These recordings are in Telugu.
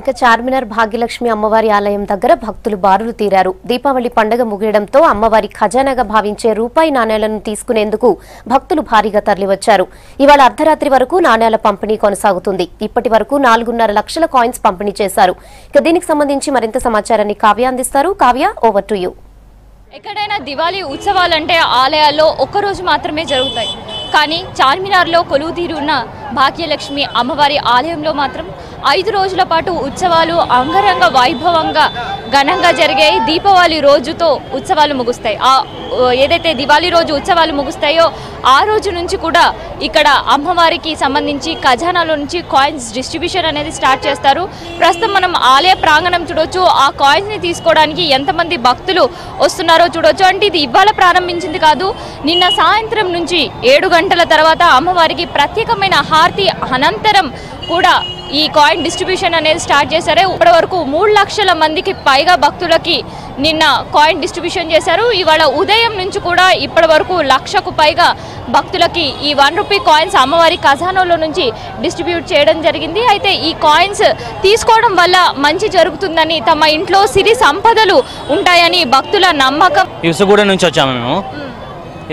ఇక చార్మినార్ భాగ్యలక్ష్మి అమ్మవారి ఆలయం దగ్గర భక్తులు బారులు తీరారు. దీపావళి పండుగ ముగియడంతో అమ్మవారి ఖజానాగా భావించే రూపాయి నాణేలను తీసుకునేందుకు భక్తులు భారీగా తరలివచ్చారు. ఇవాళ అర్ధరాత్రి వరకు నాణేల పంపిణీ కొనసాగుతుంది. ఇప్పటి వరకు 4.5 లక్షల కాయిన్స్ పంపిణీ చేశారు. ఇక దీనికి సంబంధించి మరింత సమాచారాన్ని కావ్య అందిస్తారు. Kavya, over to you. ఎక్కడైనా దివాళీ ఉత్సవాలంటే ఆలయాల్లో ఒక్కరోజు మాత్రమే జరుగుతాయి. కానీ చార్మినార్లో కొలువుతీరున్న భాగ్యలక్ష్మి అమ్మవారి ఆలయంలో మాత్రం 5 రోజుల పాటు ఉత్సవాలు అంగరంగ వైభవంగా ఘనంగా జరిగాయి. దీపావళి రోజుతో ఉత్సవాలు ముగుస్తాయి. ఏదైతే దివాళీ రోజు ఉత్సవాలు ముగుస్తాయో ఆ రోజు నుంచి కూడా ఇక్కడ అమ్మవారికి సంబంధించి ఖజానాలో నుంచి కాయిన్స్ డిస్ట్రిబ్యూషన్ అనేది స్టార్ట్ చేస్తారు. ప్రస్తుతం మనం ఆలయ ప్రాంగణం చూడొచ్చు. ఆ కాయిన్స్ని తీసుకోవడానికి ఎంతమంది భక్తులు వస్తున్నారో చూడొచ్చు. అంటే ఇది ఇవాళ ప్రారంభించింది కాదు, నిన్న సాయంత్రం నుంచి 7 గంటల తర్వాత అమ్మవారికి ప్రత్యేకమైన హారతి అనంతరం కూడా ఈ కాయిన్ డిస్ట్రిబ్యూషన్ అనేది స్టార్ట్ చేశారు. ఇప్పటి వరకు 3 లక్షల మందికి పైగా భక్తులకి నిన్న కాయిన్ డిస్ట్రిబ్యూషన్ చేశారు. ఇవాళ ఉదయం నుంచి కూడా ఇప్పటి వరకు 1 లక్షకు పైగా భక్తులకి ఈ 1 రూపీ కాయిన్స్ అమ్మవారి ఖజానాలో నుంచి డిస్ట్రిబ్యూట్ చేయడం జరిగింది. అయితే ఈ కాయిన్స్ తీసుకోవడం వల్ల మంచి జరుగుతుందని, తమ ఇంట్లో సిరి సంపదలు ఉంటాయని భక్తుల నమ్మకం. ఇసుగూడ నుంచి వచ్చాము మేము.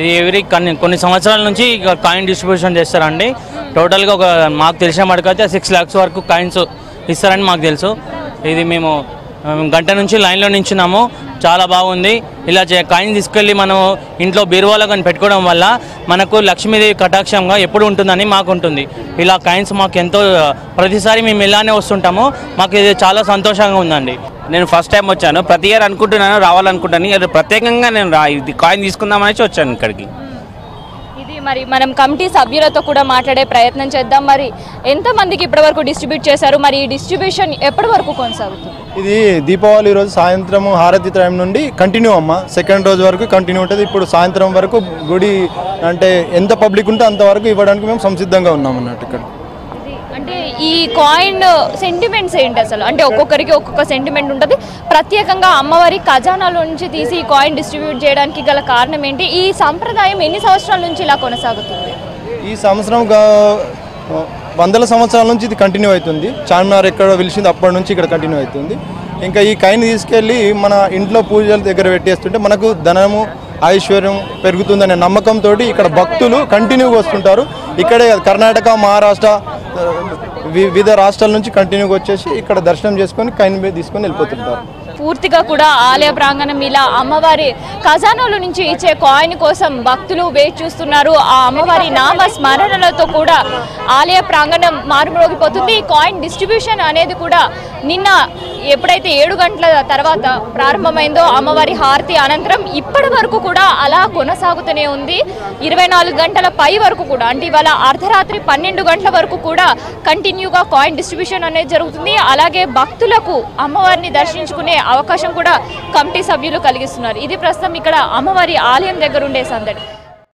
ఇది కొన్ని సంవత్సరాల నుంచి కాయిన్ డిస్ట్రిబ్యూషన్ చేస్తారండి. టోటల్గా మాకు తెలిసిన మటుకైతే 6 lakhs వరకు కాయిన్స్ ఇస్తారని మాకు తెలుసు. ఇది మేము గంట నుంచి లైన్లో నించున్నాము. చాలా బాగుంది. ఇలా కాయిన్ తీసుకెళ్ళి మనం ఇంట్లో బీరువాలో కానీ పెట్టుకోవడం వల్ల మనకు లక్ష్మీదేవి కటాక్షంగా ఎప్పుడు ఉంటుందని మాకు ఉంటుంది. ఇలా కాయిన్స్ మాకు ఎంతో, ప్రతిసారి మేము ఇలానే వస్తుంటాము. మాకు ఇది చాలా సంతోషంగా ఉందండి. నేను ఫస్ట్ టైం వచ్చాను. ప్రతి ఇయర్ అనుకుంటున్నాను, రావాలనుకుంటాను. ప్రత్యేకంగా నేను ఇది కాయిన్ తీసుకుందామని వచ్చాను ఇక్కడికి. ఇది మరి మనం కమిటీ సభ్యులతో కూడా మాట్లాడే ప్రయత్నం చేద్దాం. మరి ఎంతమందికి ఇప్పటి వరకు డిస్ట్రిబ్యూట్ చేశారు, మరి ఈ డిస్ట్రిబ్యూషన్ ఎప్పటి వరకు కొనసాగుతుంది? ఇది దీపావళి రోజు సాయంత్రం హారతి టైం నుండి కంటిన్యూ అమ్మ, సెకండ్ రోజు వరకు కంటిన్యూ ఉంటుంది. ఇప్పుడు సాయంత్రం వరకు గుడి అంటే ఎంత పబ్లిక్ ఉంటే అంతవరకు ఇవ్వడానికి మేము సంసిద్ధంగా ఉన్నాం అన్నట్టు. ఇక్కడ అంటే ఈ కాయిన్ సెంటిమెంట్స్ ఏంటి అసలు? అంటే ఒక్కొక్కరికి ఒక్కొక్క సెంటిమెంట్ ఉంటుంది. ప్రత్యేకంగా అమ్మవారి ఖజానాలో నుంచి తీసి ఈ కాయిన్ డిస్ట్రిబ్యూట్ చేయడానికి గల కారణం ఏంటి? ఈ సంప్రదాయం ఎన్ని సంవత్సరాల నుంచి ఇలా కొనసాగుతుంది? ఈ సంవత్సరం 100 సంవత్సరాల నుంచి ఇది కంటిన్యూ అవుతుంది. చార్మినార్ ఎక్కడ వెలిసింది అప్పటి నుంచి ఇక్కడ కంటిన్యూ అవుతుంది. ఇంకా ఈ కాయిన్ తీసుకెళ్ళి మన ఇంట్లో పూజల దగ్గర పెట్టేస్తుంటే మనకు ధనము, ఐశ్వర్యం పెరుగుతుందనే నమ్మకంతో ఇక్కడ భక్తులు కంటిన్యూగా వస్తుంటారు. ఇక్కడే కర్ణాటక, మహారాష్ట్ర, వివిధ రాష్ట్రాల నుంచి కంటిన్యూగా వచ్చేసి ఇక్కడ దర్శనం చేసుకొని కాయిన్ తీసుకొని వెళ్ళిపోతుంటారు. పూర్తిగా కూడా ఆలయ ప్రాంగణం ఇలా అమ్మవారి ఖజానాల నుంచి ఇచ్చే కాయిన్ కోసం భక్తులు వేచి చూస్తున్నారు. ఆ అమ్మవారి నామ స్మరణలతో కూడా ఆలయ ప్రాంగణం మారుమోగిపోతుంది. ఈ కాయిన్ డిస్ట్రిబ్యూషన్ అనేది కూడా నిన్న ఎప్పుడైతే 7 గంటల తర్వాత ప్రారంభమైందో అమ్మవారి హారతి అనంతరం ఇప్పటి వరకు కూడా అలా కొనసాగుతూనే ఉంది. 24 గంటల పై వరకు కూడా, అంటే ఇవాళ అర్ధరాత్రి 12 గంటల వరకు కూడా కంటిన్యూగా కాయిన్ డిస్ట్రిబ్యూషన్ అనేది జరుగుతుంది. అలాగే భక్తులకు అమ్మవారిని దర్శించుకునే అవకాశం కూడా కమిటీ సభ్యులు కలిగిస్తున్నారు. ఇది ప్రస్తుతం ఇక్కడ అమ్మవారి ఆలయం దగ్గర ఉండే సందడి.